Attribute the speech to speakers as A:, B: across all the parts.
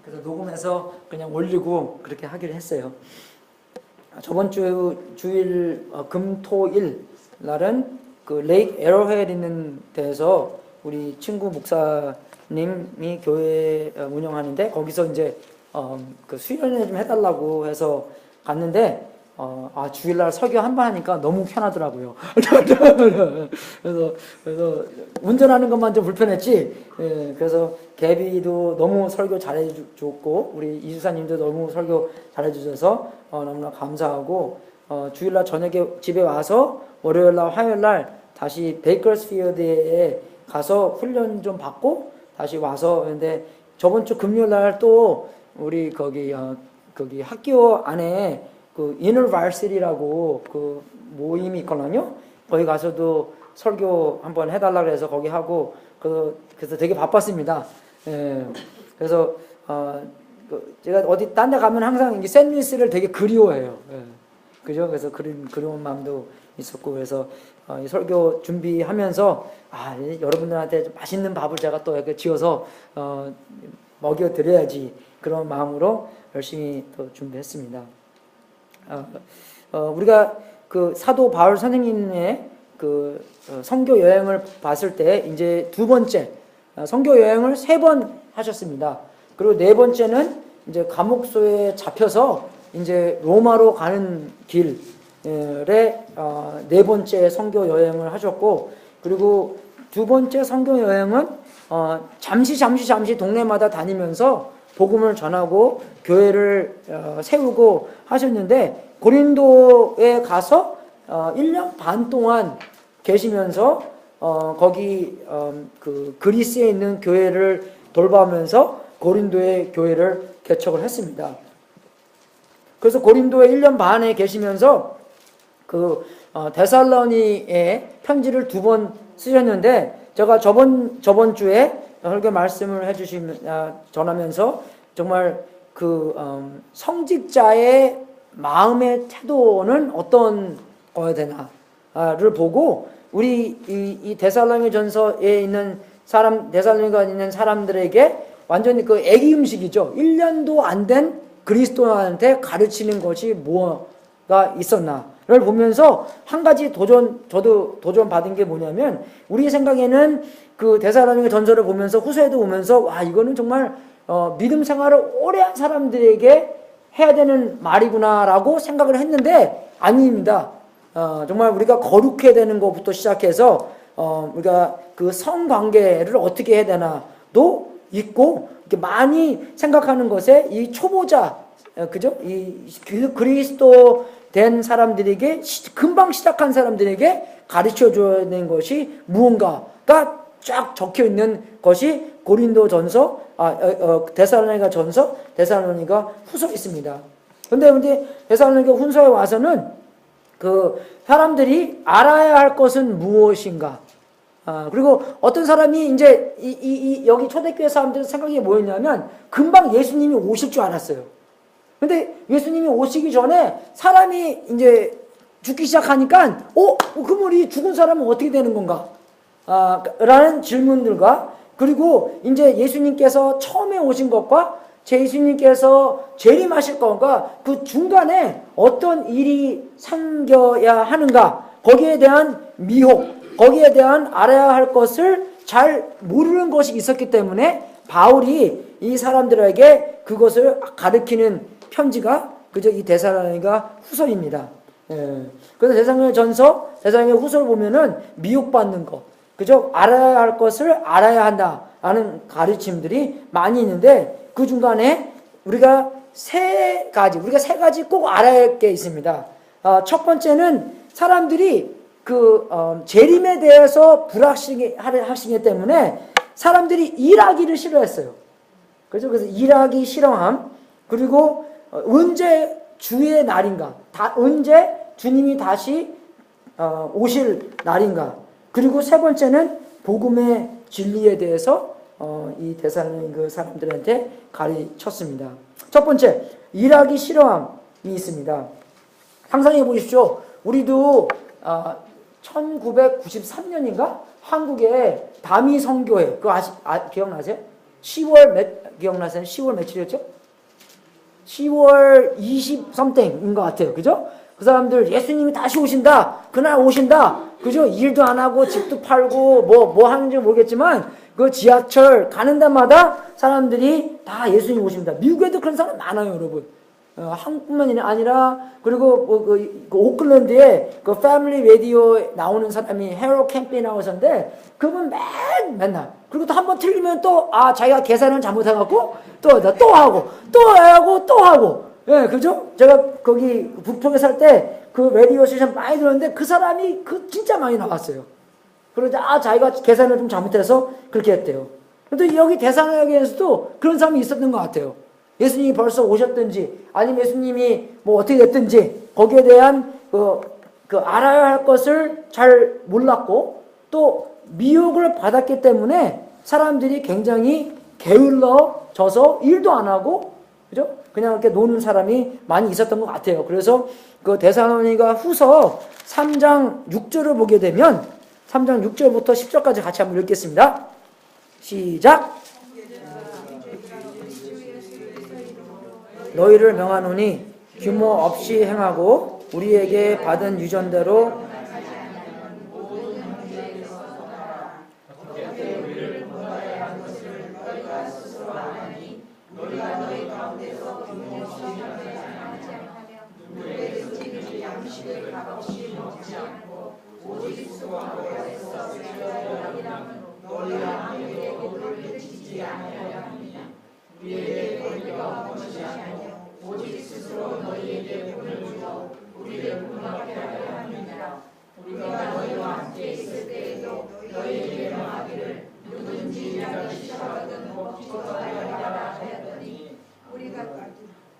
A: 그래서 녹음해서 그냥 올리고 그렇게 하기로 했어요. 저번 주일 금토일 날은 그 레이크 에러헤드 있는 데에서 우리 친구 목사님이 교회 운영하는데 거기서 이제 그 수련회 좀 해달라고 해서 갔는데 주일날 설교 한 번 하니까 너무 편하더라고요. 그래서 운전하는 것만 좀 불편했지. 그래서 개비도 너무 설교 잘해줬고 우리 이수사님도 너무 설교 잘해주셔서 너무나 감사하고 주일날 저녁에 집에 와서 월요일날 화요일날 다시 베이커스필드에 가서 훈련 좀 받고 다시 와서 근데 저번 주 금요일날 또 우리 거기 학교 안에 그 이너바시티라고 그 모임이 있거든요. 거기 가서도 설교 한번 해달라 그래서 거기 하고 그래서 되게 바빴습니다. 그래서 제가 어디 딴 데 가면 항상 샌드위치를 되게 그리워해요. 그죠? 그래서 그리운 마음도 있었고 그래서 이 설교 준비하면서 여러분들한테 좀 맛있는 밥을 제가 또 이렇게 지어서 먹여 드려야지 그런 마음으로 열심히 또 준비했습니다. 우리가 그 사도 바울 선생님의 그 선교 여행을 봤을 때 이제 두 번째 선교 여행을 3번 하셨습니다. 그리고 4번째는 이제 감옥소에 잡혀서 이제 로마로 가는 길에 4번째 선교 여행을 하셨고 그리고 2번째 선교 여행은 잠시 동네마다 다니면서 복음을 전하고 교회를 세우고 하셨는데 고린도에 가서 1년 반 동안 계시면서 거기 그 그리스에 있는 교회를 돌보면서 고린도의 교회를 개척을 했습니다. 그래서 고린도에 1년 반에 계시면서 그 데살로니에 편지를 2번 쓰셨는데 제가 저번 주에 설교 말씀을 전하면서 정말 그 성직자의 마음의 태도는 어떤 거야 되나를 보고 우리 이 데살로니가전서에 있는 데살로니가 있는 사람들에게 완전히 그 애기 음식이죠. 1년도 안 된 그리스도인한테 가르치는 것이 뭐가 있었나를 보면서 한 가지 저도 도전 받은 게 뭐냐면 우리 생각에는 그 데살로니가 전서를 보면서 후서에도 보면서 이거는 정말 믿음 생활을 오래 한 사람들에게 해야 되는 말이구나라고 생각을 했는데 아닙니다. 정말 우리가 거룩해야 되는 것부터 시작해서 우리가 그 성관계를 어떻게 해야 되나도 있고 이렇게 많이 생각하는 것에 이 초보자 그죠? 이 그리스도 된 사람들에게 금방 시작한 사람들에게 가르쳐 줘야 되는 것이 무언가가 쫙 적혀 있는 것이 고린도전서, 데살로니가 전서, 데살로니가 후서 있습니다. 근데 데살로니가 후서에 와서는 그 사람들이 알아야 할 것은 무엇인가? 그리고 어떤 사람이 이제 여기 초대교회 사람들 생각이 뭐였냐면 금방 예수님이 오실 줄 알았어요. 근데 예수님이 오시기 전에 사람이 이제 죽기 시작하니까 그럼 우리 죽은 사람은 어떻게 되는 건가? 라는 질문들과 그리고 이제 예수님께서 처음에 오신 것과 예수님께서 재림하실 것과 그 중간에 어떤 일이 생겨야 하는가 거기에 대한 미혹 거기에 대한 알아야 할 것을 잘 모르는 것이 있었기 때문에 바울이 이 사람들에게 그것을 가르치는 편지가 그저 이 데살로니가 후서입니다. 그래서 데살로니가 전서, 데살로니가 후서를 보면은 미혹받는 것, 그저 알아야 할 것을 알아야 한다라는 가르침들이 많이 있는데 그 중간에 우리가 세 가지 꼭 알아야 할 게 있습니다. 첫 번째는 사람들이 재림에 대해서 불확실하시기 때문에 사람들이 일하기를 싫어했어요. 그래서 일하기 싫어함 그리고 언제 주의 날인가 언제 주님이 다시 오실 날인가 그리고 세 번째는 복음의 진리에 대해서 이 데살로니가 사람들한테 가르쳤습니다. 첫 번째 일하기 싫어함이 있습니다. 상상해 보십시오. 우리도 1993년인가 한국에 다미 선교회 그거 기억나세요? 10월 기억나세요? 10월 며칠이었죠? 10월 20 something인 것 같아요. 그죠? 그 사람들 예수님이 다시 오신다. 그날 오신다. 그죠? 일도 안 하고 집도 팔고 뭐 하는지 모르겠지만 그 지하철 가는 데마다 사람들이 다 예수님 오십니다. 미국에도 그런 사람 많아요, 여러분. 한국뿐만 아니라 그리고 그 오클랜드에 그 패밀리 라디오에 나오는 사람이 헤로 캠페인이라고 하셨는데 그분 맨날 그리고 또 한 번 틀리면 또 자기가 계산을 잘못해갖고 또 하고 예, 그죠? 제가 거기 북쪽에 살 때 그 라디오 스테이션 많이 들었는데 그 사람이 진짜 많이 나왔어요. 그러자 자기가 계산을 좀 잘못해서 그렇게 했대요. 근데 여기 대사역에서도 그런 사람이 있었던 것 같아요. 예수님이 벌써 오셨든지 아니면 예수님이 뭐 어떻게 됐든지 거기에 대한 그 알아야 할 것을 잘 몰랐고 또 미혹을 받았기 때문에 사람들이 굉장히 게을러져서 일도 안 하고 그죠? 그냥 이렇게 노는 사람이 많이 있었던 것 같아요. 그래서 그 데살로니가 후서 3장 6절을 보게 되면 3장 6절부터 10절까지 같이 한번 읽겠습니다. 시작. 너희를 명하노니 규모 없이 행하고 우리에게 받은 유전대로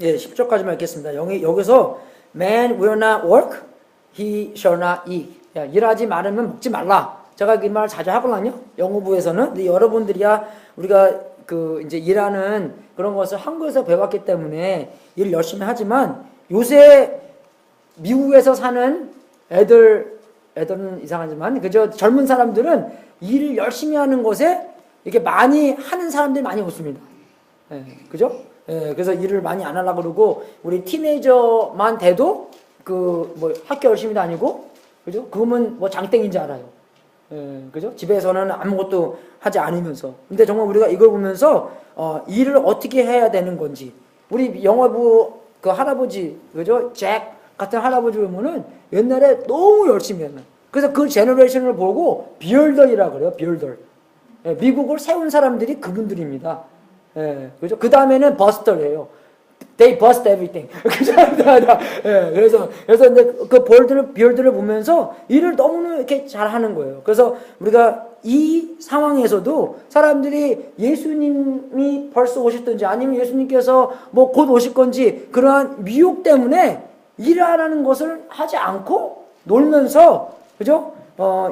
A: 예, 10절까지만 읽겠습니다. 여기서 Man will not work, he shall not eat. 야, 일하지 말으면 먹지 말라. 제가 이 말을 자주 하거든요. 영어부에서는. 근데 여러분들이야 우리가 이제 일하는 그런 것을 한국에서 배웠기 때문에 일 열심히 하지만 요새 미국에서 사는 애들은 이상하지만 그저 젊은 사람들은 일을 열심히 하는 것에 이렇게 많이 하는 사람들이 많이 없습니다. 예, 그죠? 예, 그래서 일을 많이 안 하려고 그러고 우리 티네이저만 돼도 뭐 학교 열심히 다니고 그죠? 그러면 뭐 장땡인지 알아요. 예, 그죠? 집에서는 아무것도 하지 않으면서. 근데 정말 우리가 이걸 보면서 일을 어떻게 해야 되는 건지 우리 영화부 그 할아버지 그죠? 잭 같은 할아버지 보면은 옛날에 너무 열심히 했나. 그래서 그 제너레이션을 보고 비얼덜이라고 그래요. 비얼덜. 예, 미국을 세운 사람들이 그분들입니다. 예, 그죠? 그 다음에는 버스터예요. They bust everything. 그죠? 예, 그래서 이제 그 비얼들을 보면서 일을 너무 이렇게 잘 하는 거예요. 그래서 우리가 이 상황에서도 사람들이 예수님이 벌써 오셨든지 아니면 예수님께서 뭐 곧 오실 건지 그러한 미혹 때문에 일을 하라는 것을 하지 않고 놀면서 그죠?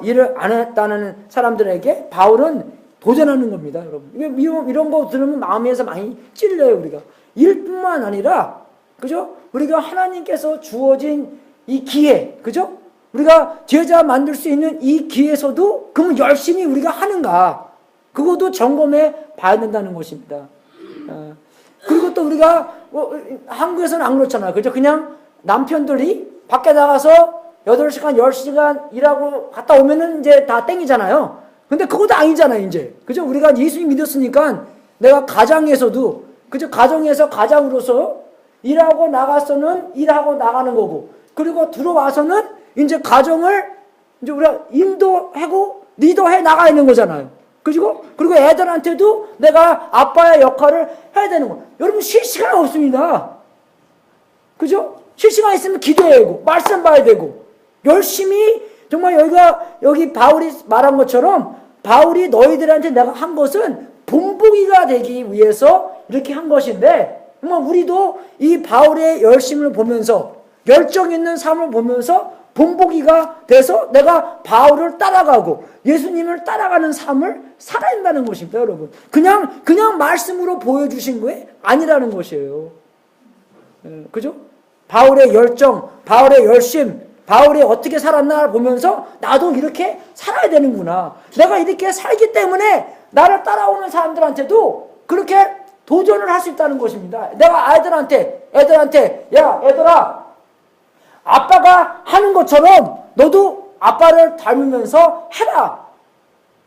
A: 일을 안 했다는 사람들에게 바울은 도전하는 겁니다, 여러분. 이런 거 들으면 마음에서 많이 찔려요, 우리가. 일뿐만 아니라, 그죠? 우리가 하나님께서 주어진 이 기회, 그죠? 우리가 제자 만들 수 있는 이 기회에서도 그러면 열심히 우리가 하는가? 그것도 점검해 봐야 된다는 것입니다. 그리고 또 우리가 한국에서는 안 그렇잖아요, 그죠? 그냥 남편들이 밖에 나가서 8시간, 10시간 일하고 갔다 오면은 이제 다 땡이잖아요. 근데 그것도 아니잖아요, 이제. 그죠? 우리가 예수님 믿었으니까 내가 가정에서도, 그죠? 가정에서 가장으로서 일하고 나가서는 일하고 나가는 거고, 그리고 들어와서는 이제 가정을 이제 우리가 인도하고 리더해 나가야 되는 거잖아요. 그리고 애들한테도 내가 아빠의 역할을 해야 되는 거. 여러분, 쉴 시간 없습니다. 그죠? 쉴 시간 있으면 기도해야 되고, 말씀 봐야 되고, 열심히 정말 여기 바울이 말한 것처럼 바울이 너희들한테 내가 한 것은 본보기가 되기 위해서 이렇게 한 것인데 정말 우리도 이 바울의 열심을 보면서 열정 있는 삶을 보면서 본보기가 돼서 내가 바울을 따라가고 예수님을 따라가는 삶을 살아야 된다는 것입니다, 여러분. 그냥 말씀으로 보여주신 게 아니라는 것이에요. 그죠? 바울의 열정, 바울의 열심, 바울이 어떻게 살았나를 보면서 나도 이렇게 살아야 되는구나. 내가 이렇게 살기 때문에 나를 따라오는 사람들한테도 그렇게 도전을 할 수 있다는 것입니다. 내가 애들한테 야 애들아, 아빠가 하는 것처럼 너도 아빠를 닮으면서 해라.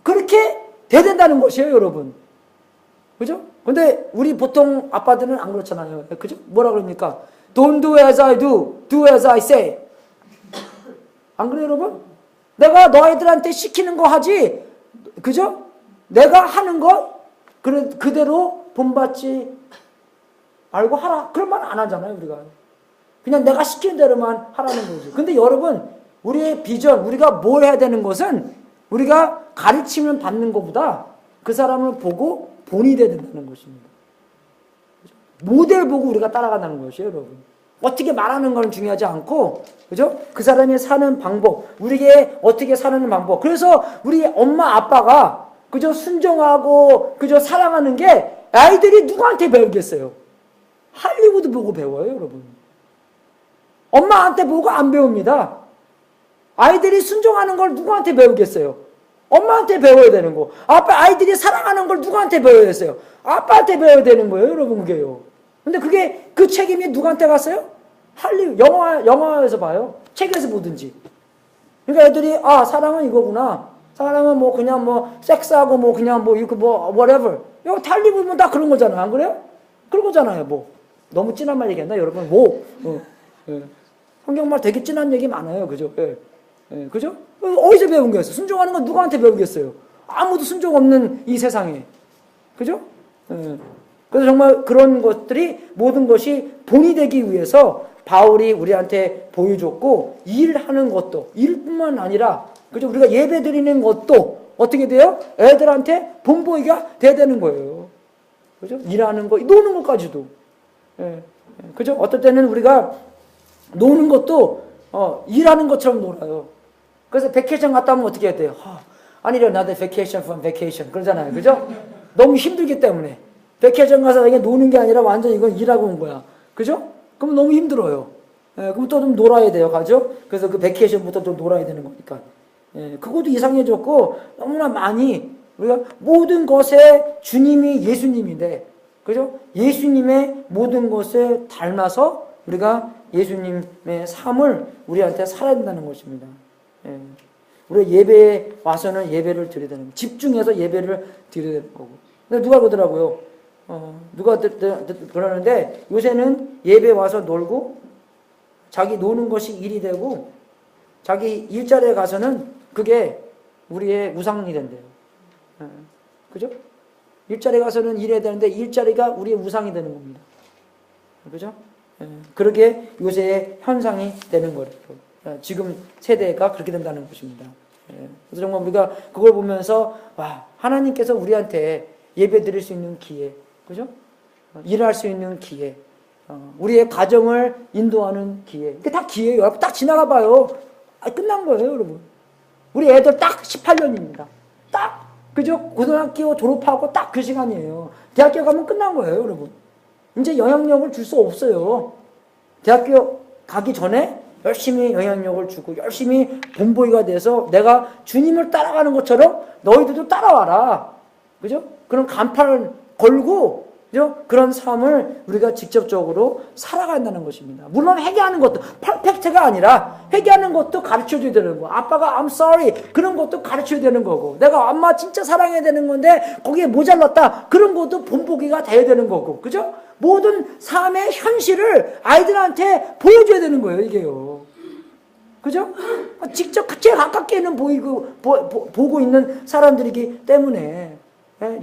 A: 그렇게 돼야 된다는 것이에요, 여러분. 그죠? 근데 우리 보통 아빠들은 안 그렇잖아요. 그죠? 뭐라 그럽니까? Don't do as I do, do as I say. 안 그래요, 여러분? 내가 너희들한테 시키는 거 하지, 그죠? 내가 하는 거 그대로 본받지 말고 하라. 그런 말 안 하잖아요, 우리가. 그냥 내가 시키는 대로만 하라는 거죠. 근데 여러분, 우리의 비전, 우리가 뭘 해야 되는 것은 우리가 가르침을 받는 것보다 그 사람을 보고 본이 돼야 된다는 것입니다. 모델 보고 우리가 따라간다는 것이에요, 여러분. 어떻게 말하는 건 중요하지 않고, 그죠? 그 사람이 사는 방법, 우리에게 어떻게 사는 방법. 그래서 우리 엄마, 아빠가 그저 순종하고 그저 사랑하는 게 아이들이 누구한테 배우겠어요? 할리우드 보고 배워요, 여러분. 엄마한테 보고 안 배웁니다. 아이들이 순종하는 걸 누구한테 배우겠어요? 엄마한테 배워야 되는 거. 아이들이 사랑하는 걸 누구한테 배워야겠어요? 아빠한테 배워야 되는 거예요, 여러분, 그게요. 근데 그 책임이 누구한테 갔어요? 영화에서 봐요. 책에서 보든지. 그러니까 애들이, 사랑은 이거구나. 사랑은 뭐, 그냥 뭐, 섹스하고 뭐, 그냥 뭐, 이거 뭐, whatever. 이거 달리 보면 다 그런 거잖아요. 안 그래요? 그런 거잖아요, 뭐. 너무 진한 말 얘기했나, 여러분? 뭐. 예. 성경말 되게 진한 얘기 많아요. 그죠? 예. 그죠? 어디서 배운 거였어요? 순종하는 건 누구한테 배우겠어요? 아무도 순종 없는 이 세상에. 그죠? 그래서 정말 그런 것들이 모든 것이 본이 되기 위해서 바울이 우리한테 보여줬고, 일하는 것도, 일뿐만 아니라, 그죠? 우리가 예배 드리는 것도 어떻게 돼요? 애들한테 본보기가 돼야 되는 거예요. 그죠? 일하는 거, 노는 것까지도. 그죠? 어떨 때는 우리가 노는 것도, 일하는 것처럼 놀아요. 그래서 베케이션 갔다 오면 어떻게 해야 돼요? 아니려 나도 vacation from vacation 그러잖아요. 그죠? 너무 힘들기 때문에. 베케이션 가서 이게 노는 게 아니라 완전 이건 일하고 온 거야. 그죠? 그럼 너무 힘들어요. 그럼 또 좀 놀아야 돼요. 가죠? 그래서 그 베케이션부터 좀 놀아야 되는 거니까. 그것도 이상해졌고, 너무나 많이, 우리가 모든 것에 주님이 예수님인데, 그죠? 예수님의 모든 것을 닮아서 우리가 예수님의 삶을 우리한테 살아야 된다는 것입니다. 우리가 예배에 와서는 예배를 드려야 되는 거예요. 집중해서 예배를 드려야 되는 거고. 근데 누가 그러더라고요. 누가 그러는데 요새는 예배 와서 놀고 자기 노는 것이 일이 되고 자기 일자리에 가서는 그게 우리의 우상이 된대요. 그죠? 일자리에 가서는 일해야 되는데 일자리가 우리의 우상이 되는 겁니다. 그죠? 그렇게 요새의 현상이 되는 거예요. 지금 세대가 그렇게 된다는 것입니다. 그래서 정말 우리가 그걸 보면서 와, 하나님께서 우리한테 예배 드릴 수 있는 기회, 그죠? 일할 수 있는 기회, 우리의 가정을 인도하는 기회. 이게 다 기회예요. 여러분 딱 지나가 봐요. 끝난 거예요, 여러분. 우리 애들 딱 18년입니다. 딱, 그죠? 고등학교 졸업하고 딱 그 시간이에요. 대학교 가면 끝난 거예요, 여러분. 이제 영향력을 줄 수 없어요. 대학교 가기 전에 열심히 영향력을 주고 열심히 본보이가 돼서 내가 주님을 따라가는 것처럼 너희들도 따라와라. 그죠? 그런 간판을 걸고, 그죠? 그런 삶을 우리가 직접적으로 살아간다는 것입니다. 물론 회개하는 것도 퍼펙트가 아니라 회개하는 것도 가르쳐줘야 되는 거. 아빠가 I'm sorry 그런 것도 가르쳐야 되는 거고, 내가 엄마 진짜 사랑해야 되는 건데 거기에 모자랐다 그런 것도 본보기가 돼야 되는 거고, 그죠? 모든 삶의 현실을 아이들한테 보여줘야 되는 거예요, 이게요. 그죠? 직접 제일 가깝게는 보고 있는 사람들이기 때문에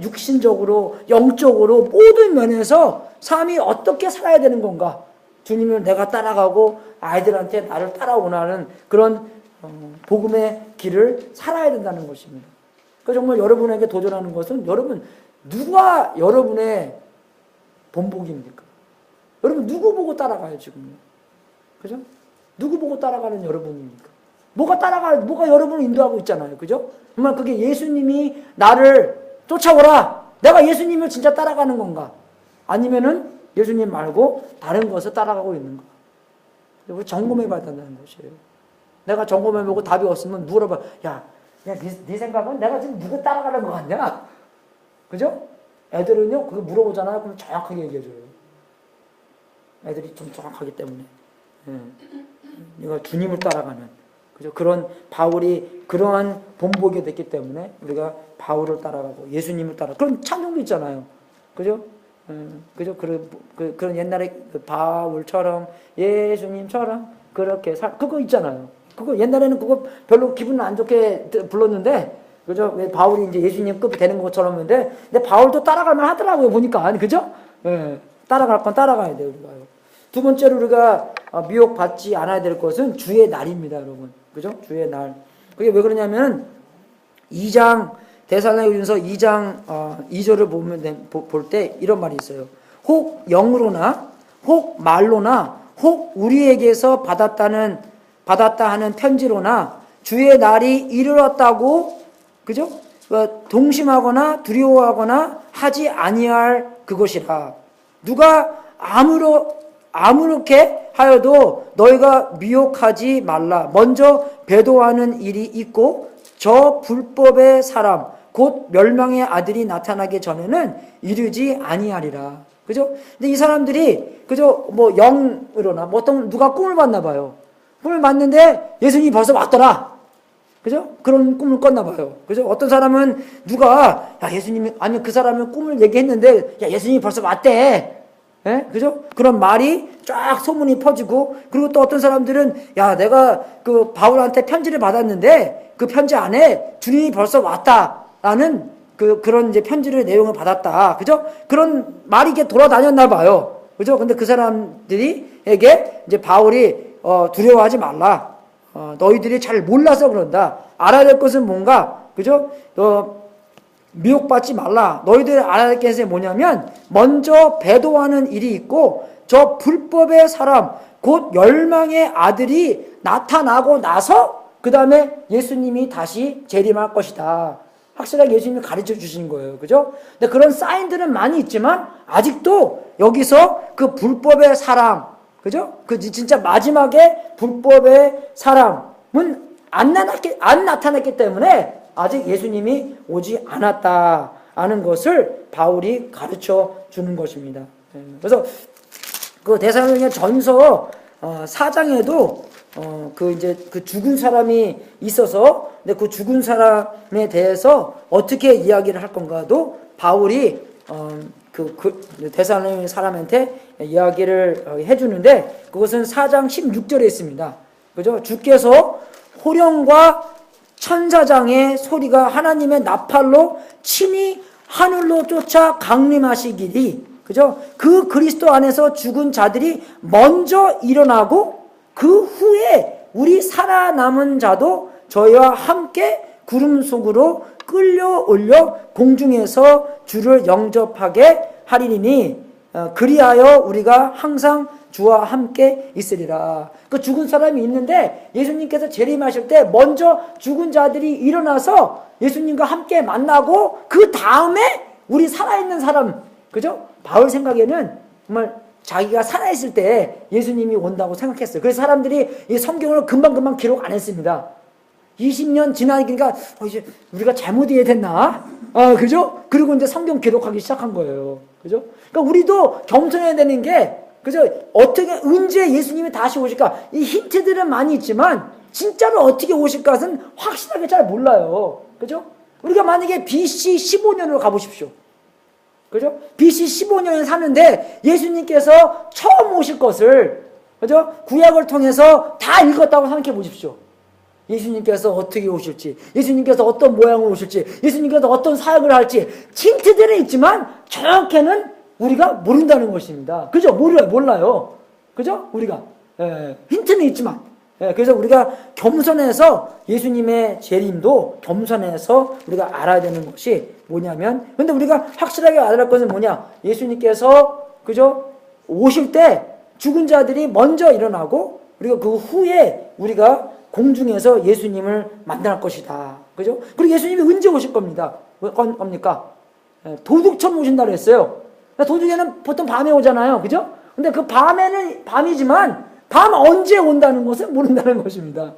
A: 육신적으로, 영적으로 모든 면에서 삶이 어떻게 살아야 되는 건가? 주님을 내가 따라가고 아이들한테 나를 따라오라는 그런 복음의 길을 살아야 된다는 것입니다. 그러니까 정말 여러분에게 도전하는 것은 여러분 누가 여러분의 본보기입니까? 여러분 누구 보고 따라가요 지금? 그죠? 누구 보고 따라가는 여러분입니까? 뭐가 여러분을 인도하고 있잖아요. 그죠? 정말 그게 예수님이 나를 쫓아오라. 내가 예수님을 진짜 따라가는 건가? 아니면은 예수님 말고 다른 것을 따라가고 있는가? 우리 점검해 봐야 된다는 것이에요. 내가 점검해보고 답이 없으면 물어봐. 야, 네 생각은 내가 지금 누구 따라가는 것 같냐? 그죠? 애들은요, 그거 물어보잖아요. 그럼 정확하게 얘기해줘요. 애들이 좀 정확하기 때문에. 이거 주님을 따라가는. 그죠? 그런 바울이 그러한 본보게 됐기 때문에 우리가 바울을 따라가고 예수님을 따라. 그런 찬송도 있잖아요. 그죠? 그죠? 그런 옛날에 그 바울처럼 예수님처럼 그렇게 그거 있잖아요. 그거 옛날에는 그거 별로 기분 안 좋게 불렀는데, 그죠? 왜 바울이 이제 예수님급 되는 것처럼 했는데, 근데 바울도 따라갈만 하더라고요, 보니까. 그죠? 따라갈 건 따라가야 돼요, 우리가요. 두 번째로 우리가 미혹받지 않아야 될 것은 주의 날입니다, 여러분. 그죠? 주의 날. 그게 왜 그러냐면, 2장, 데살로니가전서 2장 2절을 볼 때 이런 말이 있어요. 혹 영으로나, 혹 말로나, 혹 우리에게서 받았다 하는 편지로나 주의 날이 이르렀다고, 그죠? 동심하거나 두려워하거나 하지 아니할 그것이라. 누가 아무렇게 하여도 너희가 미혹하지 말라. 먼저 배도하는 일이 있고 저 불법의 사람 곧 멸망의 아들이 나타나기 전에는 이르지 아니하리라. 그죠? 근데 이 사람들이 그죠? 뭐 영으로나 뭐 어떤 누가 꿈을 봤나 봐요. 꿈을 봤는데 예수님이 벌써 왔더라. 그죠? 그런 꿈을 꿨나 봐요. 그죠? 어떤 사람은 누가 야 예수님이 아니 그 사람은 꿈을 얘기했는데 야 예수님이 벌써 왔대. 예? 그죠? 그런 말이 쫙 소문이 퍼지고, 그리고 또 어떤 사람들은 야 내가 그 바울한테 편지를 받았는데 그 편지 안에 주님이 벌써 왔다라는 그런 이제 편지를 내용을 받았다. 그죠? 그런 말이 이게 돌아다녔나 봐요. 그죠? 근데 그 사람들이에게 이제 바울이 두려워하지 말라. 너희들이 잘 몰라서 그런다. 알아야 될 것은 뭔가, 그죠? 미혹받지 말라. 너희들 알아야 될 게 뭐냐면, 먼저 배도하는 일이 있고, 저 불법의 사람, 곧 멸망의 아들이 나타나고 나서, 그 다음에 예수님이 다시 재림할 것이다. 확실하게 예수님이 가르쳐 주신 거예요. 그죠? 근데 그런 사인들은 많이 있지만, 아직도 여기서 그 불법의 사람, 그죠? 그 진짜 마지막에 불법의 사람은 안 나타났기 때문에 아직 예수님이 오지 않았다라는 것을 바울이 가르쳐 주는 것입니다. 그래서 그 데살로니가 전서 4장에도 그 죽은 사람이 있어서, 근데 그 죽은 사람에 대해서 어떻게 이야기를 할 건가도 바울이 데살로니가 사람한테 이야기를 해주는데, 그것은 4장 16절에 있습니다. 그죠? 주께서 호령과 천사장의 소리가 하나님의 나팔로 친히 하늘로 쫓아 강림하시기리, 그죠? 그 그리스도 안에서 죽은 자들이 먼저 일어나고 그 후에 우리 살아남은 자도 저희와 함께 구름 속으로 끌려 올려 공중에서 주를 영접하게 하리니 그리하여 우리가 항상 주와 함께 있으리라. 그 죽은 사람이 있는데 예수님께서 재림하실 때 먼저 죽은 자들이 일어나서 예수님과 함께 만나고 그 다음에 우리 살아있는 사람, 그죠? 바울 생각에는 정말 자기가 살아있을 때 예수님이 온다고 생각했어요. 그래서 사람들이 이 성경을 금방금방 기록 안 했습니다. 20년 지나니까 이제 우리가 잘못 이해됐나? 그죠? 그리고 이제 성경 기록하기 시작한 거예요. 그죠? 그러니까 우리도 겸손해야 되는 게, 그죠? 어떻게, 언제 예수님이 다시 오실까? 이 힌트들은 많이 있지만, 진짜로 어떻게 오실까는 확실하게 잘 몰라요. 그죠? 우리가 만약에 BC 15년으로 가보십시오. 그죠? BC 15년에 사는데, 예수님께서 처음 오실 것을, 그죠? 구약을 통해서 다 읽었다고 생각해 보십시오. 예수님께서 어떻게 오실지, 예수님께서 어떤 모양으로 오실지, 예수님께서 어떤 사역을 할지, 힌트들은 있지만, 정확히는 우리가 모른다는 것입니다. 그죠? 몰라요. 그죠? 우리가. 힌트는 있지만. 그래서 우리가 겸손해서 예수님의 재림도 겸손해서 우리가 알아야 되는 것이 뭐냐면, 근데 우리가 확실하게 알아야 할 것은 뭐냐? 예수님께서, 그죠? 오실 때 죽은 자들이 먼저 일어나고, 그리고 그 후에 우리가 공중에서 예수님을 만날 것이다. 그죠? 그리고 예수님이 언제 오실 겁니다. 겁니까? 도둑처럼 오신다고 했어요. 도둑에는 보통 밤에 오잖아요. 그죠? 근데 그 밤에는 밤이지만 밤 언제 온다는 것은 모른다는 것입니다.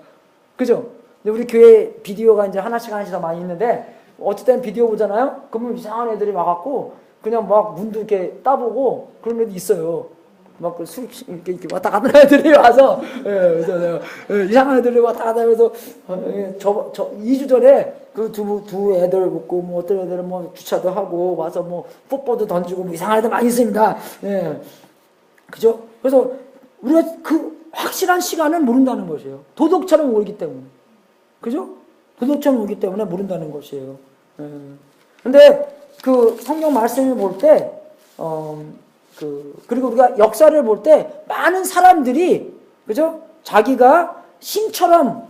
A: 그죠? 우리 교회 비디오가 이제 하나씩 더 많이 있는데, 어쨌든 비디오 보잖아요? 그러면 이상한 애들이 와갖고 그냥 막 문도 이렇게 따보고 그런 애도 있어요. 막 술 이렇게 왔다 갔다 하는 애들이 와서, 그래서 내가 이상한 애들이 왔다 갔다 하면서, 2주 전에 그 두 애들 먹고, 뭐 어떤 애들은 뭐 주차도 하고, 와서 뭐 뽀뽀도 던지고, 뭐 이상한 애들 많이 있습니다. 예. 그죠? 그래서 우리가 그 확실한 시간을 모른다는 것이에요. 도둑처럼 오기 때문에. 그죠? 도둑처럼 오기 때문에 모른다는 것이에요. 근데 그 성경 말씀을 볼 때, 그리고 우리가 역사를 볼 때 많은 사람들이, 그죠? 자기가 신처럼,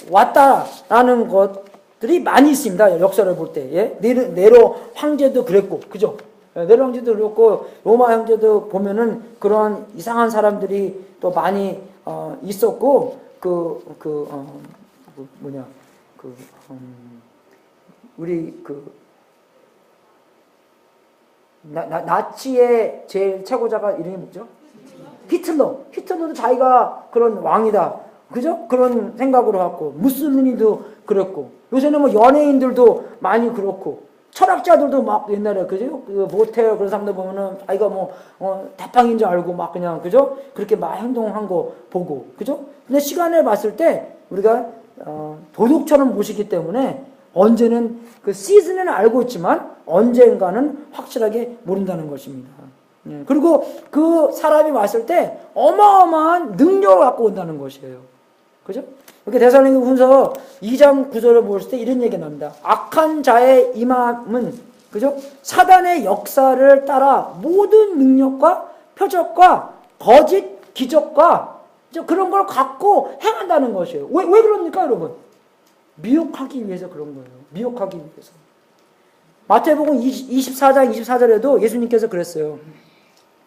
A: 왔다라는 것들이 많이 있습니다. 역사를 볼 때. 예? 네로 황제도 그랬고, 그죠? 네로 황제도 그랬고, 로마 황제도 보면은 그런 이상한 사람들이 또 많이, 있었고, 우리 나치의 제일 최고자가 이름이 뭐죠? 히틀러도 자기가 그런 왕이다. 그죠? 그런 생각으로 갖고, 무솔리니도 그랬고, 요새는 뭐 연예인들도 많이 그렇고, 철학자들도 막 옛날에, 그죠? 그 모텔 그런 사람들 보면은 자기가 뭐, 대빵인 줄 알고 막 그냥, 그죠? 그렇게 막 행동한 거 보고, 그죠? 근데 시간을 봤을 때, 우리가, 도둑처럼 보시기 때문에, 언제는 그 시즌은 알고 있지만 언젠가는 확실하게 모른다는 것입니다. 그리고 그 사람이 왔을 때 어마어마한 능력을 갖고 온다는 것이에요. 그죠? 이렇게 데살로니가 후서 2장 9절을 보실 때 이런 얘기가 납니다. 악한 자의 임함은, 그죠? 사단의 역사를 따라 모든 능력과 표적과 거짓 기적과 그런 걸 갖고 행한다는 것이에요. 왜 그럽니까, 여러분? 미혹하기 위해서 그런 거예요. 미혹하기 위해서. 마태복음 24장 24절에도 예수님께서 그랬어요.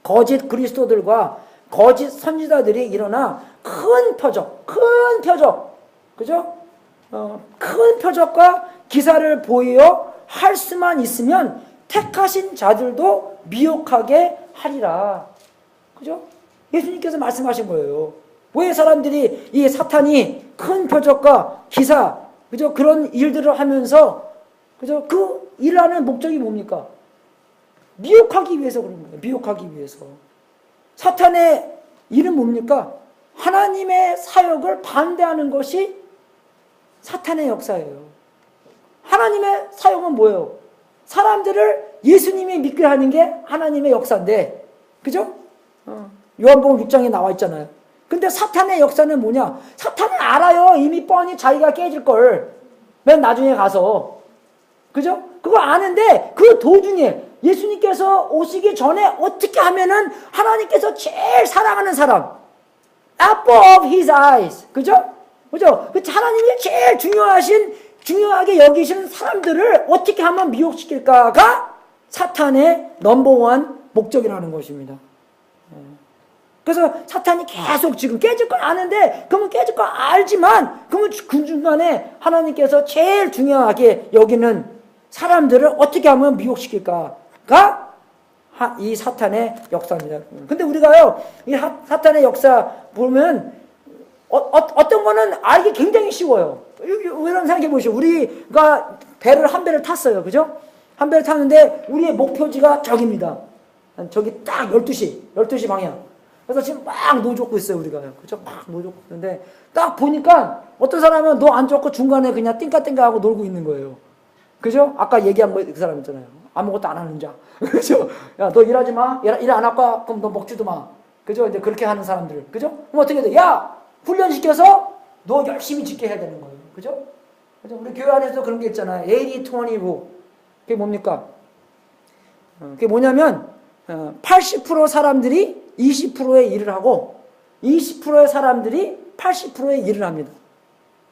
A: 거짓 그리스도들과 거짓 선지자들이 일어나 큰 표적, 그죠? 큰 표적과 기사를 보여 할 수만 있으면 택하신 자들도 미혹하게 하리라. 그죠? 예수님께서 말씀하신 거예요. 왜 사람들이 이 사탄이 큰 표적과 기사, 그죠? 그런 일들을 하면서, 그죠? 그 일하는 목적이 뭡니까? 미혹하기 위해서 그런 거예요. 미혹하기 위해서. 사탄의 일은 뭡니까? 하나님의 사역을 반대하는 것이 사탄의 역사예요. 하나님의 사역은 뭐예요? 사람들을 예수님이 믿게 하는 게 하나님의 역사인데, 그죠? 요한복음 6장에 나와 있잖아요. 근데 사탄의 역사는 뭐냐? 사탄은 알아요. 이미 뻔히 자기가 깨질 걸. 맨 나중에 가서. 그죠? 그거 아는데 그 도중에 예수님께서 오시기 전에 어떻게 하면은 하나님께서 제일 사랑하는 사람. apple of his eyes. 그죠? 그죠? 하나님이 제일 중요하게 여기시는 사람들을 어떻게 하면 미혹시킬까가 사탄의 넘버원 목적이라는 것입니다. 그래서 사탄이 계속 지금 깨질 걸 아는데, 그러면 깨질 걸 알지만, 그러면 그 중간에 하나님께서 제일 중요하게 여기는 사람들을 어떻게 하면 미혹시킬까가 이 사탄의 역사입니다. 근데 우리가요, 이 사탄의 역사 보면, 어떤 거는 알기 굉장히 쉬워요. 이런 생각해 보시죠. 우리가 한 배를 탔어요. 그죠? 한 배를 탔는데, 우리의 목표지가 저기입니다. 저기 딱 12시 방향. 그래서 지금 막 노젓고 있어요, 우리가. 그죠? 막 노젓고 있는데, 딱 보니까 어떤 사람은 노 안 젓고 중간에 그냥 띵까띵까 하고 놀고 있는 거예요. 그죠? 아까 얘기한 거, 그 사람 있잖아요. 아무것도 안 하는 자. 그죠? 야, 너 일하지 마. 일 안 할 거야? 그럼 너 먹지도 마. 그죠? 이제 그렇게 하는 사람들. 그죠? 그럼 어떻게 돼? 야! 훈련시켜서 너 열심히 짓게 해야 되는 거예요. 그죠? 그죠? 우리 교회 안에서 그런 게 있잖아요. 80-20 rule. 그게 뭡니까? 그게 뭐냐면, 80% 사람들이 20%의 일을 하고 20%의 사람들이 80%의 일을 합니다.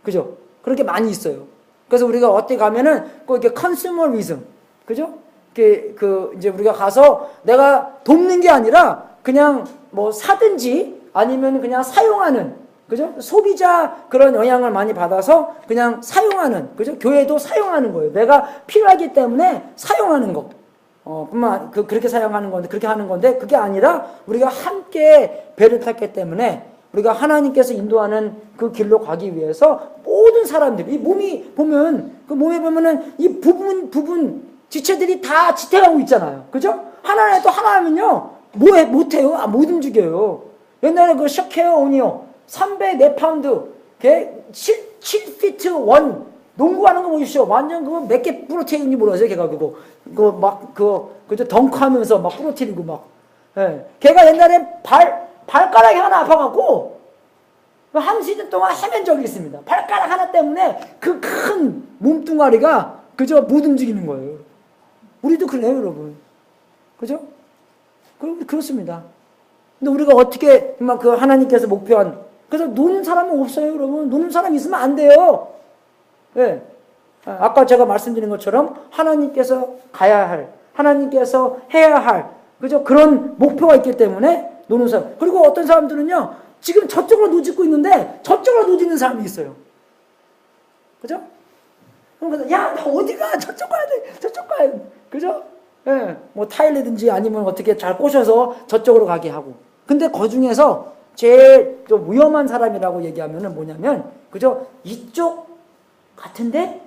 A: 그죠? 그렇게 많이 있어요. 그래서 우리가 어떻게 가면은 꼭 이렇게 컨슈머리즘, 그죠? 이제 우리가 가서 내가 돕는 게 아니라 그냥 뭐 사든지 아니면 그냥 사용하는, 그죠? 소비자 그런 영향을 많이 받아서 그냥 사용하는, 그죠? 교회도 사용하는 거예요. 내가 필요하기 때문에 사용하는 거. 그렇게 사용하는 건데, 그렇게 하는 건데, 그게 아니라 우리가 함께 배를 탔기 때문에 우리가 하나님께서 인도하는 그 길로 가기 위해서 모든 사람들이, 이 몸이 보면, 그 몸에 보면은 이 부분, 지체들이 다 지탱하고 있잖아요. 그죠? 하나라도 하나면요, 못해요. 못 움직여요. 옛날에 그 셔케어 오니어, 304파운드, 걔 7피트 1, 농구하는 거 보십시오. 완전 그거 몇 개 부러뜨리는지 모르겠어요. 걔가 그저 덩크하면서 막 부러뜨리고 막. 예. 걔가 옛날에 발가락이 하나 아파갖고, 한 시즌 동안 헤맨 적이 있습니다. 발가락 하나 때문에 그 큰 몸뚱아리가 그저 못 움직이는 거예요. 우리도 그래요, 여러분. 그죠? 그렇습니다. 근데 우리가 어떻게, 그 하나님께서 목표한, 그래서 노는 사람은 없어요, 여러분. 노는 사람 있으면 안 돼요. 예. 아까 제가 말씀드린 것처럼 하나님께서 가야 할, 하나님께서 해야 할, 그죠? 그런 목표가 있기 때문에 노는 사람. 그리고 어떤 사람들은요, 지금 저쪽으로 노짓고 있는데 저쪽으로 노짓는 사람이 있어요. 그죠? 그래서 야, 나 어디 가? 저쪽 가야 돼. 저쪽 가야 돼. 그죠? 예. 뭐 타일이든지 아니면 어떻게 잘 꼬셔서 저쪽으로 가게 하고. 근데 그 중에서 제일 좀 위험한 사람이라고 얘기하면은 뭐냐면, 그죠? 이쪽 같은데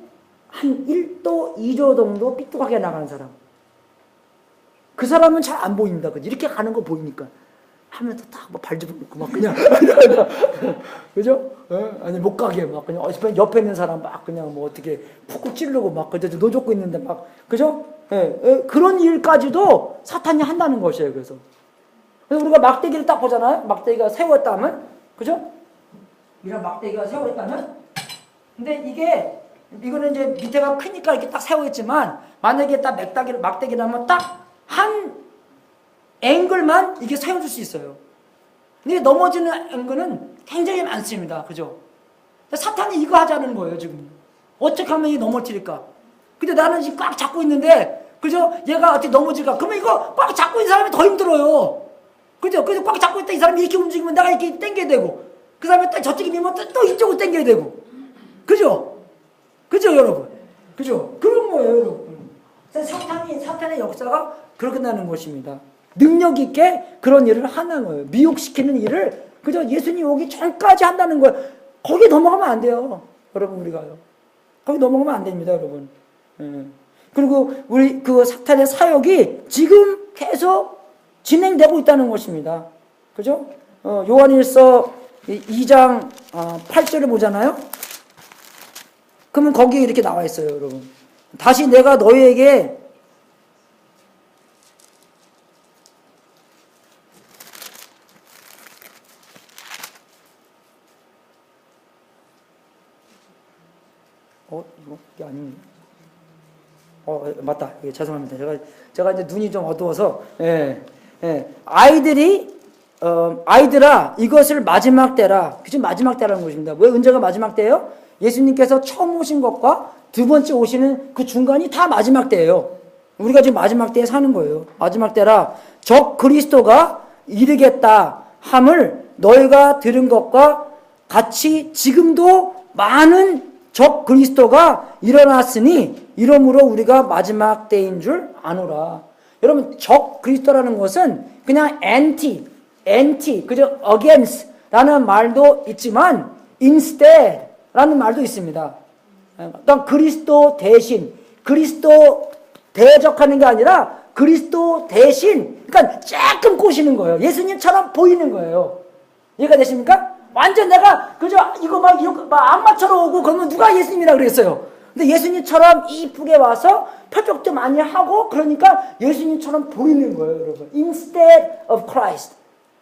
A: 한 1도, 2도 정도 삐뚤하게 나가는 사람. 그 사람은 잘 안 보입니다. 그죠? 이렇게 가는 거 보이니까. 하면서 딱 발 집어넣고 막 그냥. 그죠? 아니, 못 가게 막 그냥 옆에 있는 사람 막 그냥 뭐 어떻게 푹푹 찌르고 막 그저 노젓고 있는데 막. 그죠? 그런 일까지도 사탄이 한다는 것이에요. 그래서 우리가 막대기를 딱 보잖아요. 막대기가 세웠다면, 그죠? 이런 막대기가 세워있다면, 근데 이거는 이제 밑에가 크니까 이렇게 딱 세워있지만, 만약에 딱 막대기라면 딱 한 앵글만 이게 세워줄 수 있어요. 근데 넘어지는 앵글은 굉장히 많습니다. 그죠? 사탄이 이거 하자는 거예요, 지금. 어떻게 하면 이 넘어뜨릴까? 근데 나는 지금 꽉 잡고 있는데, 그죠? 얘가 어떻게 넘어질까? 그러면 이거 꽉 잡고 있는 사람이 더 힘들어요. 그죠? 그래서 꽉 잡고 있다 이 사람이 이렇게 움직이면 내가 이렇게 당겨야 되고, 그 사람이 또 저쪽에 밀면 또 이쪽으로 당겨야 되고. 그죠? 그죠, 여러분? 그죠? 그런 거예요, 여러분. 사탄의 역사가 그렇게 나는 것입니다. 능력 있게 그런 일을 하는 거예요. 미혹시키는 일을, 그죠? 예수님 오기 전까지 한다는 거예요. 거기 넘어가면 안 돼요. 여러분, 우리가요. 거기 넘어가면 안 됩니다, 여러분. 그리고 우리 그 사탄의 사역이 지금 계속 진행되고 있다는 것입니다. 그죠? 요한일서 2장 8절을 보잖아요. 그러면 거기에 이렇게 나와 있어요, 여러분. 다시 내가 너희에게 이게 아닙니다. 맞다. 예, 죄송합니다. 제가 이제 눈이 좀 어두워서, 아이들아, 이것을 마지막 때라. 그치, 마지막 때라는 것입니다. 왜 언제가 마지막 때예요? 예수님께서 처음 오신 것과 두 번째 오시는 그 중간이 다 마지막 때예요. 우리가 지금 마지막 때에 사는 거예요. 마지막 때라. 적 그리스도가 이르겠다 함을 너희가 들은 것과 같이 지금도 많은 적 그리스도가 일어났으니 이러므로 우리가 마지막 때인 줄 아노라. 여러분, 적 그리스도라는 것은 그냥 anti, 그죠? against 라는 말도 있지만 instead 라는 말도 있습니다. 그러니까 그리스도 대신, 그리스도 대적하는 게 아니라 그리스도 대신, 그러니까 조금 꼬시는 거예요. 예수님처럼 보이는 거예요. 이해가 되십니까? 완전 내가 그저 이거 막 악마처럼 오고 그러면 누가 예수님이라 그랬어요. 근데 예수님처럼 이쁘게 와서 표적도 많이 하고 그러니까 예수님처럼 보이는 거예요, 여러분. Instead of Christ.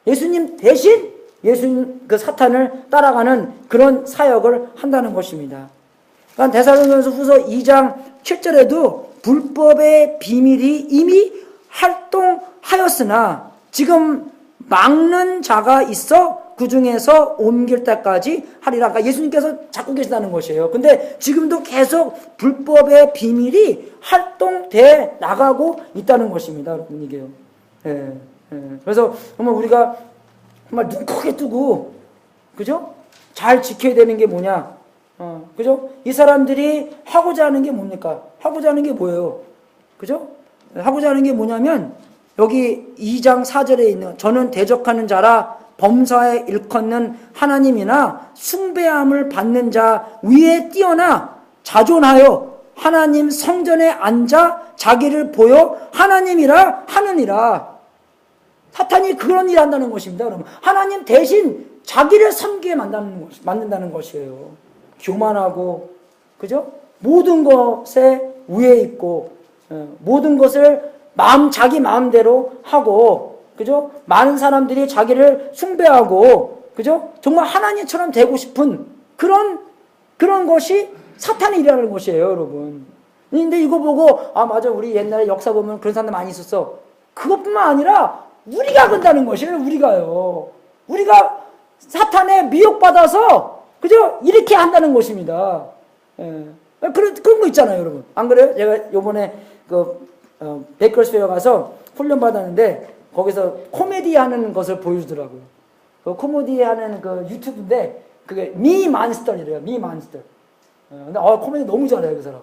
A: 예수님 대신 예수님 그 사탄을 따라가는 그런 사역을 한다는 것입니다. 그러니까 데살로니가후서 2장 7절에도 불법의 비밀이 이미 활동하였으나 지금 막는 자가 있어 그 중에서 옮길 때까지 하리라. 그러니까 예수님께서 잡고 계시다는 것이에요. 근데 지금도 계속 불법의 비밀이 활동돼 나가고 있다는 것입니다. 여러분, 이게요. 그래서 정말 우리가 정말 눈 크게 뜨고, 그죠? 잘 지켜야 되는 게 뭐냐? 그죠? 이 사람들이 하고자 하는 게 뭡니까? 하고자 하는 게 뭐예요? 그죠? 하고자 하는 게 뭐냐면, 여기 2장 4절에 있는 저는 대적하는 자라 범사에 일컫는 하나님이나 숭배함을 받는 자 위에 뛰어나 자존하여 하나님 성전에 앉아 자기를 보여 하나님이라 하느니라. 사탄이 그런 일을 한다는 것입니다. 여러분, 하나님 대신 자기를 섬기게 만든다는 것이에요. 교만하고, 그죠? 모든 것에 우애 있고, 모든 것을 자기 마음대로 하고, 그죠? 많은 사람들이 자기를 숭배하고, 그죠? 정말 하나님처럼 되고 싶은 그런 것이 사탄의 일이라는 것이에요, 여러분. 근데 이거 보고, 아, 맞아. 우리 옛날에 역사 보면 그런 사람들 많이 있었어. 그것뿐만 아니라, 우리가 그런다는 것이에요, 우리가요. 우리가 사탄에 미혹받아서, 그죠? 이렇게 한다는 것입니다. 예. 그런 거 있잖아요, 여러분. 안 그래요? 제가 요번에 베이커스웨어 가서 훈련 받았는데, 거기서 코미디 하는 것을 보여주더라고요. 그 코미디 하는 그 유튜브인데, 그게 미만스터이래요, 미만스터. 근데 코미디 너무 잘해요, 그 사람.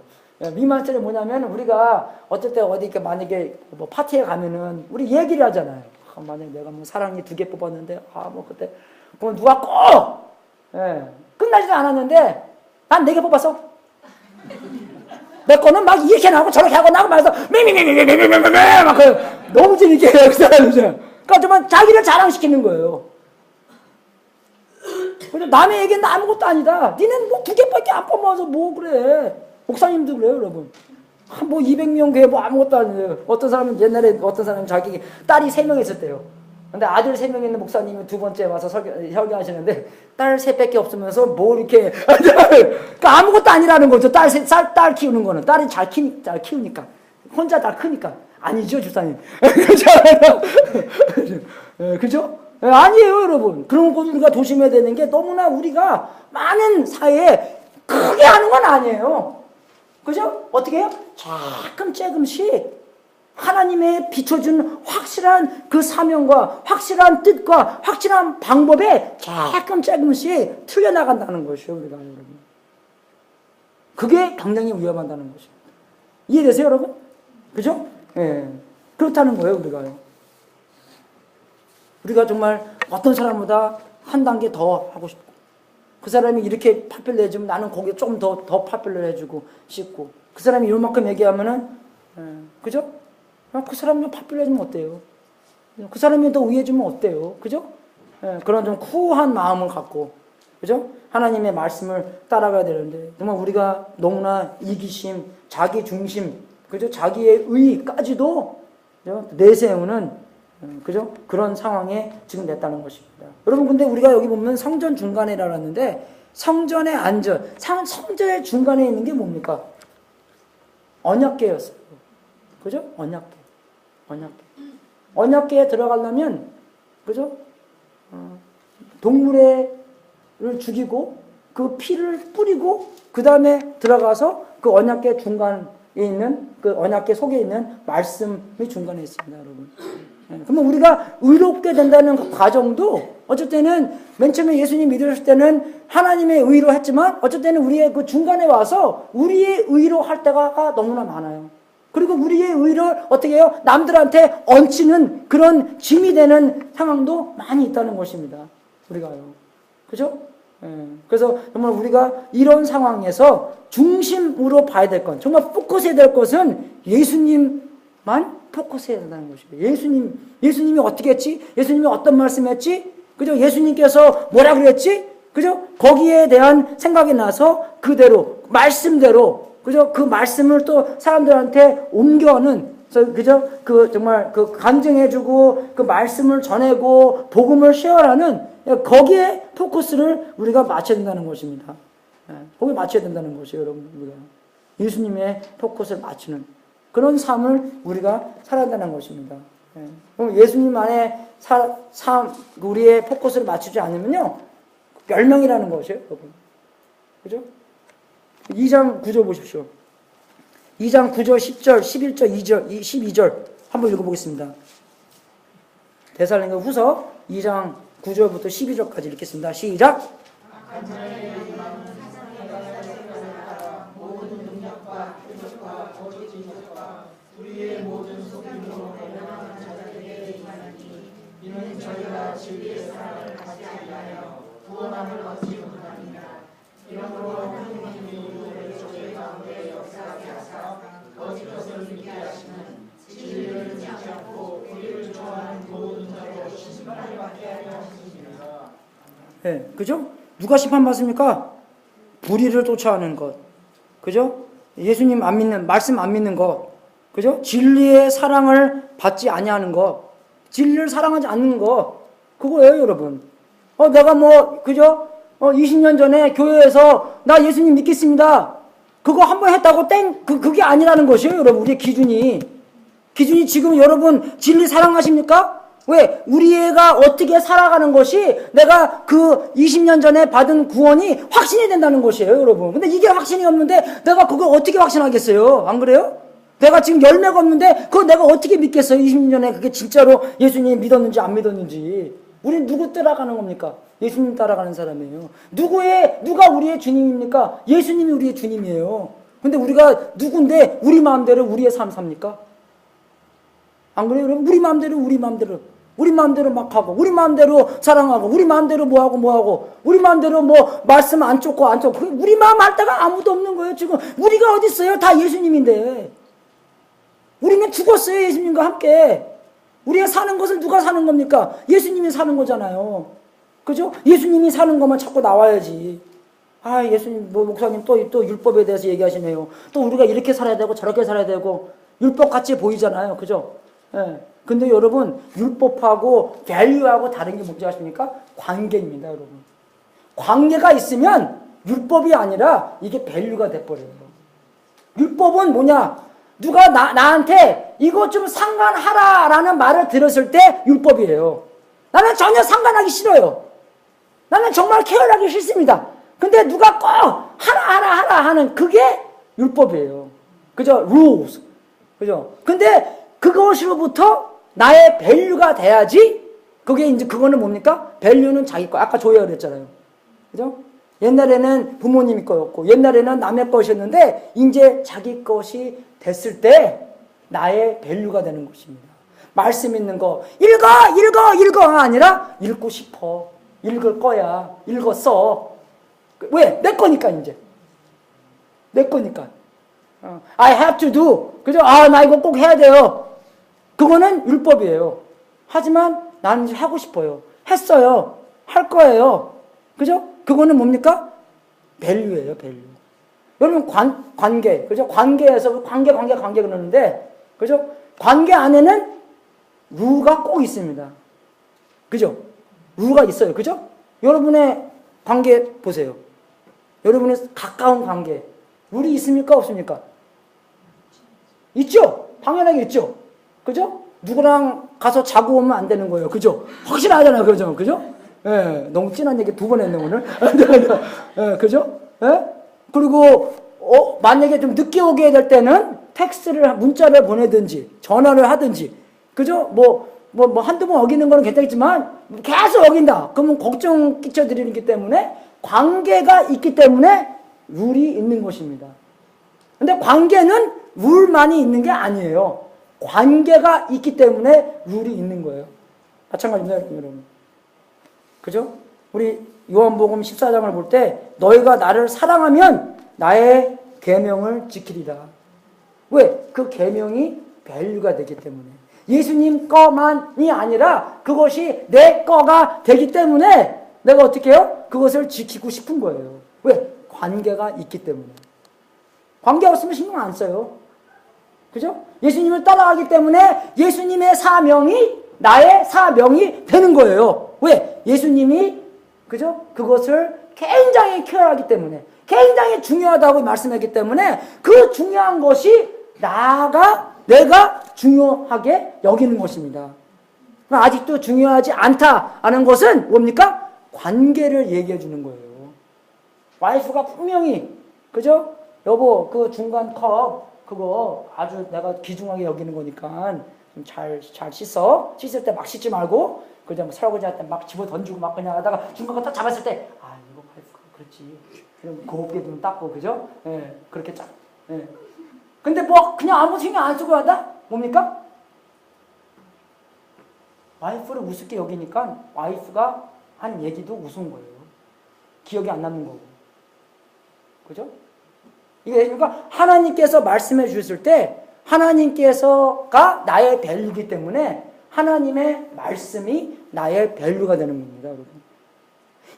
A: 미만스터이 뭐냐면, 우리가 어쩔 때 어디 이렇게 만약에 뭐 파티에 가면은, 우리 얘기를 하잖아요. 만약에 내가 뭐 사랑니 2개 뽑았는데, 뭐 그때, 그럼 누가 꼭! 예, 끝나지도 않았는데, 난 4개 뽑았어. 내 거는 막 이렇게 나오고 저렇게 하고 나고 말해서, 막 너무 재밌게 해요, 그 사람이. 그러니까 정말 자기를 자랑시키는 거예요. 남의 얘기는 아무것도 아니다. 니는 뭐 2개밖에 안 뽑아서 뭐 그래. 목사님도 그래요, 여러분. 뭐 200명 교회 뭐 아무것도 아니에요. 어떤 사람은 옛날에 어떤 사람은 자기 딸이 3명 있었대요. 근데 아들 3명 있는 목사님이 2번째 와서 설교하시는데 딸 3밖에 없으면서 뭐 이렇게 그러니까 아무것도 아니라는 거죠. 딸 키우는 거는 딸이 잘 키우니까 혼자 다 크니까 아니죠, 주사님. 그죠? 아니에요, 여러분. 그런 거 우리가 조심해야 되는 게 너무나 우리가 많은 사회에 크게 하는 건 아니에요. 그죠? 어떻게 해요? 조금씩 하나님의 비춰준 확실한 그 사명과 확실한 뜻과 확실한 방법에 조금씩 틀려나간다는 것이요, 우리가, 여러분. 그게 굉장히 위험하다는 것입니다. 이해되세요, 여러분? 그죠? 예. 그렇다는 거예요, 우리가요. 우리가 정말 어떤 사람보다 한 단계 더 하고 싶고, 그 사람이 이렇게 파편을 해주면 나는 거기에 조금 더 파편을 해주고 싶고, 그 사람이 이만큼 얘기하면은, 그죠? 그 사람이 파편을 해주면 어때요? 그 사람이 더 우애해주면 어때요? 그죠? 그런 좀 쿠한 마음을 갖고, 그죠? 하나님의 말씀을 따라가야 되는데, 정말 우리가 너무나 이기심, 자기 중심, 그죠? 자기의 의까지도 내세우는, 그죠? 그런 상황에 지금 됐다는 것입니다. 여러분, 근데 우리가 여기 보면 성전 중간에라고 하는데, 성전의 안전, 성전의 중간에 있는 게 뭡니까? 언약궤였어요. 그죠? 언약궤. 언약궤에 들어가려면, 그죠? 동물을 죽이고, 그 피를 뿌리고, 그 다음에 들어가서 그 언약궤 중간에 있는, 그 언약궤 속에 있는 말씀이 중간에 있습니다, 여러분. 그러면 우리가 의롭게 된다는 그 과정도 어쩔 때는 맨 처음에 예수님 믿으실 때는 하나님의 의로 했지만 어쩔 때는 우리의 그 중간에 와서 우리의 의로 할 때가 너무나 많아요. 그리고 우리의 의를 어떻게 해요? 남들한테 얹히는 그런 짐이 되는 상황도 많이 있다는 것입니다. 우리가요. 그죠? 그래서 정말 우리가 이런 상황에서 중심으로 봐야 될 건, 정말 포커스해야 될 것은 예수님만 포커스해야 된다는 것이에요. 예수님이 어떻게 했지? 예수님이 어떤 말씀 했지? 그죠? 예수님께서 뭐라 그랬지? 그죠? 거기에 대한 생각이 나서 그대로, 말씀대로, 그죠? 그 말씀을 또 사람들한테 옮겨는, 그죠? 정말 간증해주고, 그 말씀을 전하고, 복음을 쉐어하는, 거기에 포커스를 우리가 맞춰야 된다는 것입니다. 거기에 맞춰야 된다는 것이에요, 여러분. 우리가. 예수님의 포커스를 맞추는 그런 삶을 우리가 살아야 한다는 것입니다. 그럼 예수님 안에 우리의 포커스를 맞추지 않으면요, 멸망이라는 것이에요, 여러분. 그죠? 2장 9절 보십시오. 2장 9절, 10절, 11절, 12절 한번 읽어보겠습니다. 데살로니가 후서 2장 9절부터 12절까지 읽겠습니다. 시작! 우리의 모든 속임으로 배명하는 자들에게 임하니 이는 저희가 진리의 사랑을 받지 아니하여 구원함을 얻지 못하니라. 예, 그죠? 누가 심판받습니까? 불의를 쫓아하는 것. 그죠? 예수님 안 믿는, 말씀 안 믿는 것. 그죠? 진리의 사랑을 받지 아니하는 것. 진리를 사랑하지 않는 것. 그거예요, 여러분. 내가 그죠? 20년 전에 교회에서 나 예수님 믿겠습니다. 그거 한 번 했다고 그게 아니라는 것이에요, 여러분. 우리의 기준이. 기준이 지금 여러분 진리 사랑하십니까? 왜? 우리 애가 어떻게 살아가는 것이 내가 그 20년 전에 받은 구원이 확신이 된다는 것이에요, 여러분. 근데 이게 확신이 없는데 내가 그걸 어떻게 확신하겠어요? 안 그래요? 내가 지금 열매가 없는데 그거 내가 어떻게 믿겠어요? 20년 전에 그게 진짜로 예수님 믿었는지 안 믿었는지. 우린 누구 따라가는 겁니까? 예수님 따라가는 사람이에요. 누가 우리의 주님입니까? 예수님이 우리의 주님이에요. 근데 우리가 누군데 우리 마음대로 우리의 삶 삽니까? 안 그래요? 여러분? 우리 마음대로 막 하고, 우리 마음대로 사랑하고, 우리 마음대로 뭐하고, 우리 마음대로 말씀 안 쫓고, 우리 마음 할 데가 아무도 없는 거예요, 지금. 우리가 어디 있어요? 다 예수님인데. 우리는 죽었어요, 예수님과 함께. 우리가 사는 것을 누가 사는 겁니까? 예수님이 사는 거잖아요. 그죠? 예수님이 사는 것만 자꾸 나와야지. 예수님, 목사님 또 율법에 대해서 얘기하시네요. 또 우리가 이렇게 살아야 되고, 저렇게 살아야 되고, 율법 같이 보이잖아요. 그죠? 예. 근데 여러분, 율법하고 밸류하고 다른 게 뭔지 아십니까? 관계입니다, 여러분. 관계가 있으면 율법이 아니라 이게 밸류가 돼버려요. 율법은 뭐냐? 누가 나한테 이거 좀 상관하라라는 말을 들었을 때 율법이에요. 나는 전혀 상관하기 싫어요. 나는 정말 케어하기 싫습니다. 근데 누가 꼭 하라 하는 그게 율법이에요. 그죠? rules. 그죠? 근데 그것으로부터 나의 밸류가 돼야지. 그거는 뭡니까? 밸류는 자기 거. 아까 조회가 그랬잖아요. 그죠? 옛날에는 부모님 거였고, 옛날에는 남의 것이었는데, 이제 자기 것이 됐을 때, 나의 밸류가 되는 것입니다. 말씀 있는 거, 읽어가 아니라, 읽고 싶어. 읽을 거야. 읽었어. 왜? 내 거니까, 이제. 내 거니까. I have to do. 그죠? 나 이거 꼭 해야 돼요. 그거는 율법이에요. 하지만 나는 이제 하고 싶어요. 했어요. 할 거예요. 그죠? 그거는 뭡니까? 밸류예요, 밸류. 여러분, 관계. 그죠? 관계에서 관계 그러는데, 그죠? 관계 안에는 룰가 꼭 있습니다. 그죠? 룰가 있어요. 그죠? 여러분의 관계 보세요. 여러분의 가까운 관계. 룰이 있습니까? 없습니까? 있죠? 당연하게 있죠? 그죠? 누구랑 가서 자고 오면 안 되는 거예요. 그죠? 확실하잖아요. 그죠? 그죠? 예, 너무 진한 얘기 2번 했네, 오늘. 예, 그죠? 예? 그리고, 만약에 좀 늦게 오게 될 때는 문자를 보내든지, 전화를 하든지, 그죠? 한두 번 어기는 거는 괜찮겠지만, 계속 어긴다. 그러면 걱정 끼쳐드리기 때문에, 관계가 있기 때문에, 룰이 있는 것입니다. 근데 관계는 룰만이 있는 게 아니에요. 관계가 있기 때문에 룰이 있는 거예요. 마찬가지입니다, 여러분. 그죠? 우리 요한복음 14장을 볼 때 너희가 나를 사랑하면 나의 계명을 지키리라. 왜? 그 계명이 밸류가 되기 때문에. 예수님 거만이 아니라 그것이 내 거가 되기 때문에 내가 어떻게 해요? 그것을 지키고 싶은 거예요. 왜? 관계가 있기 때문에. 관계 없으면 신경 안 써요. 그죠? 예수님을 따라가기 때문에 예수님의 사명이 나의 사명이 되는 거예요. 왜? 예수님이 그죠? 그것을 굉장히 케어하기 때문에, 굉장히 중요하다고 말씀했기 때문에 그 중요한 것이 내가 중요하게 여기는 것입니다. 아직도 중요하지 않다라는 것은 뭡니까? 관계를 얘기해 주는 거예요. 와이프가 분명히 그죠? 여보, 그 중간 컵 그거 아주 내가 귀중하게 여기는 거니까 좀 잘 씻어. 씻을 때 막 씻지 말고 그냥 설거지할 때 막 집어 던지고 막 그냥 하다가 중간 거 딱 잡았을 때 이거 그렇지. 그럼 곱게 좀 닦고 그죠? 예, 그렇게 쫙. 예. 근데 그냥 아무 신경 안 쓰고 하다 뭡니까? 와이프를 우습게 여기니까 와이프가 한 얘기도 우스운 거예요. 기억이 안 남는 거고. 그죠? 이게 그러니까 하나님께서 말씀해 주셨을 때 하나님께서가 나의 밸류이기 때문에 하나님의 말씀이 나의 밸류가 되는 겁니다, 여러분.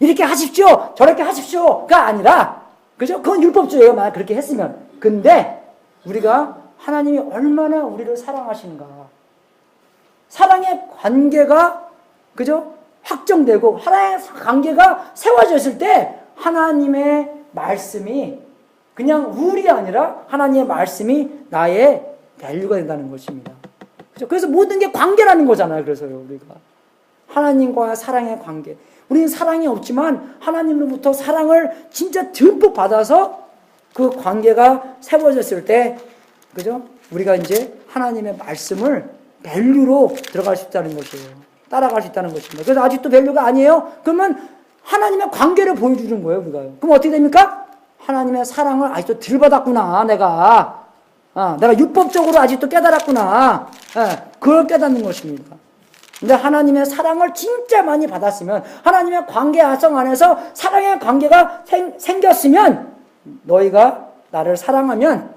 A: 이렇게 하십시오, 저렇게 하십시오가 아니라, 그죠? 그건 율법주의예요, 만약 그렇게 했으면. 근데 우리가 하나님이 얼마나 우리를 사랑하시는가. 사랑의 관계가, 그죠? 확정되고 하나의 관계가 세워졌을 때 하나님의 말씀이 그냥 룰이 아니라 하나님의 말씀이 나의 밸류가 된다는 것입니다. 그죠? 그래서 모든 게 관계라는 거잖아요. 그래서요, 우리가. 하나님과 사랑의 관계. 우리는 사랑이 없지만 하나님으로부터 사랑을 진짜 듬뿍 받아서 그 관계가 세워졌을 때, 그죠? 우리가 이제 하나님의 말씀을 밸류로 들어갈 수 있다는 것이에요. 따라갈 수 있다는 것입니다. 그래서 아직도 밸류가 아니에요? 그러면 하나님의 관계를 보여주는 거예요, 우리가요. 그럼 어떻게 됩니까? 하나님의 사랑을 아직도 덜 받았구나, 내가. 내가 율법적으로 아직도 깨달았구나. 그걸 깨닫는 것입니다. 근데 하나님의 사랑을 진짜 많이 받았으면, 하나님의 관계 화성 안에서 사랑의 관계가 생겼으면, 너희가 나를 사랑하면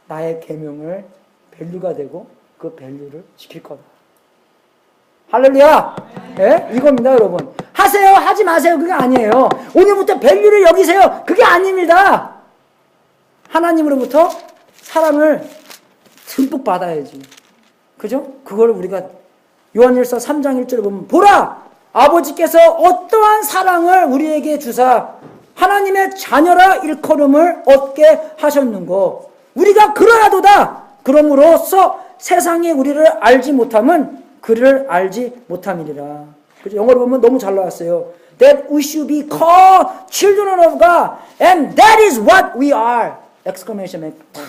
A: 나의 계명을 밸류가 되고 그 밸류를 지킬 거다. 할렐루야! 네? 이겁니다, 여러분. 하세요, 하지 마세요, 그게 아니에요. 오늘부터 밸류를 여기세요, 그게 아닙니다. 하나님으로부터 사랑을 듬뿍 받아야지. 그죠? 그걸 우리가 요한일서 3장 1절에 보면, 보라! 아버지께서 어떠한 사랑을 우리에게 주사 하나님의 자녀라 일컬음을 얻게 하셨는고, 우리가 그러하도다. 그러므로써 세상이 우리를 알지 못함은 그를 알지 못함이니라. 그죠? 영어로 보면 너무 잘 나왔어요. That we should be called children of God, and that is what we are! exclamation mark.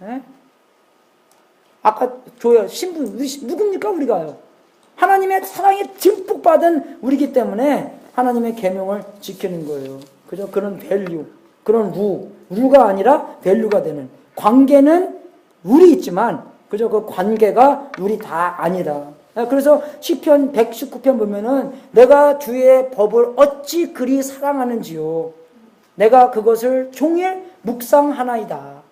A: 네? 아까 조여 신부 누굽니까 우리가요? 하나님의 사랑이 듬뿍 받은 우리기 때문에 하나님의 계명을 지키는 거예요. 그죠? 그런 밸류, 그런 루가 아니라 밸류가 되는 관계는 룰이 있지만, 그죠? 그 관계가 룰이 다 아니다. 그래서 시편 119편 보면은 내가 주의 법을 어찌 그리 사랑하는지요. 내가 그것을 종일 묵상하나이다.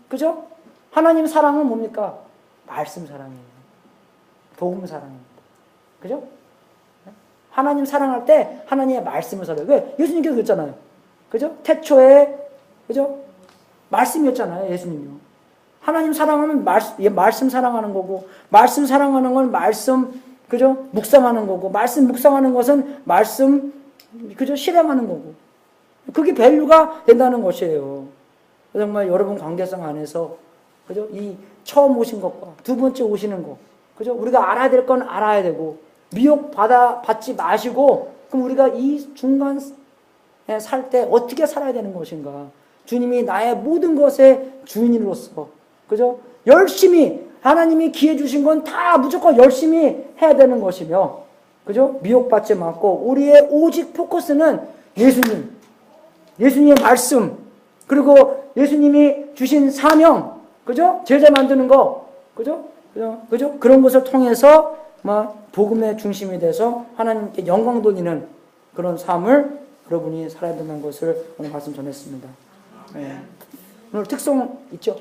A: 그죠? 하나님 사랑은 뭡니까? 말씀 사랑이에요. 복음 사랑입니다. 그죠? 하나님 사랑할 때 하나님의 말씀을 사랑해요. 왜? 예수님께서 그랬잖아요. 그죠? 태초에, 그죠? 말씀이었잖아요, 예수님이요. 하나님 사랑하면 말씀 사랑하는 거고, 말씀 사랑하는 건 말씀, 그죠? 묵상하는 거고, 말씀 묵상하는 것은 말씀, 그죠? 실행하는 거고. 그게 밸류가 된다는 것이에요. 정말 여러분 관계성 안에서, 그죠? 이 처음 오신 것과 두 번째 오시는 것, 그죠? 우리가 알아야 될 건 알아야 되고, 미혹 받지 마시고, 그럼 우리가 이 중간에 살 때 어떻게 살아야 되는 것인가? 주님이 나의 모든 것의 주인으로서, 그죠? 열심히, 하나님이 기회 주신 건 다 무조건 열심히 해야 되는 것이며, 그죠? 미혹받지 말고, 우리의 오직 포커스는 예수님, 예수님의 말씀, 그리고 예수님이 주신 사명, 그죠? 제자 만드는 거, 그죠? 그죠? 그런 것을 통해서, 복음의 중심이 돼서 하나님께 영광 돌리는 그런 삶을 여러분이 살아야 된다는 것을 오늘 말씀 전했습니다. 네. 오늘 특성 있죠?